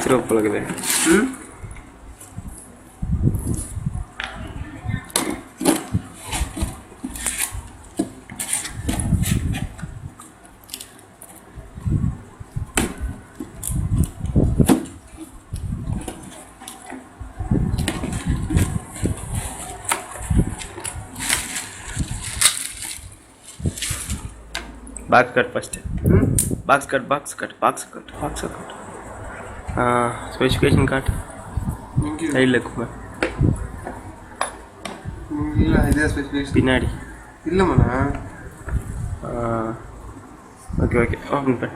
வச்சிருவ போலக்குது. Box cut first. Box cut. Specification cut. Side leg. Pinadi. Okay. Open pen.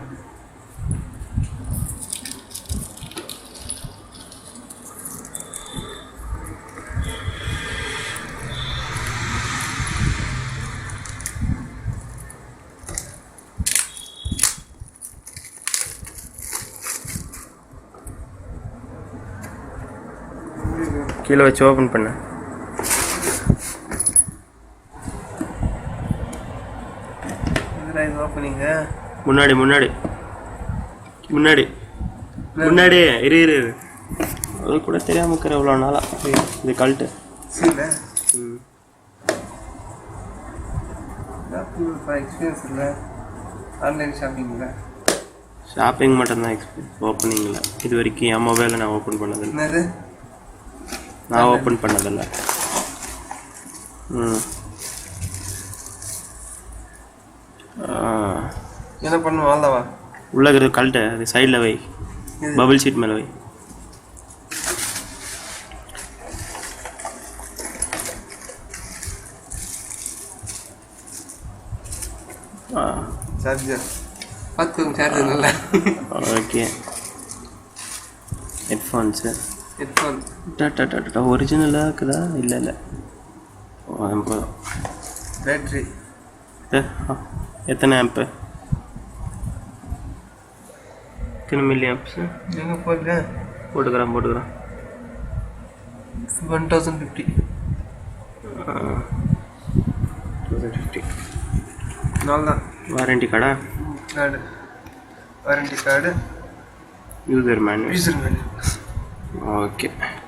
கீழே வச்சு open பண்ண. முன்னாடி இரு அது கூட தெரியாம இருக்கிற எவ்வளோ நாளா இது கழட்டு. ஷாப்பிங் மட்டும்தான் எக்ஸ்பீரியன்ஸ், ஓப்பனிங்கில் இது வரைக்கும் என் மொபைலில் நான் ஓப்பன் பண்ணதில்லை. நான் ஓப்பன் பண்ணதில்லை. என்ன பண்ணுவோம்? அவ்வளோவா உள்ளே இருக்கிறது கழட்டு, அது சைடில் வை, பபிள் ஷீட் மேலே வை. சார்ஜர் பார்த்துக்கோங்க, சார்ஜர் நல்லா. ஓகே. ஹெட்ஃபோன் டாட்டா ஒரிஜினலாக இருக்குதா? இல்லை பேட்ரி எத்தனை ஆம்பு? எத்தனை மில்லி ஆம்ப்ஸு? எங்கே போடுறேன்? போட்டுக்கிறேன் 1050. 1050 நாள்தான். வாரண்டி கார்டா? Warranty card, user manual. User manual. Okay.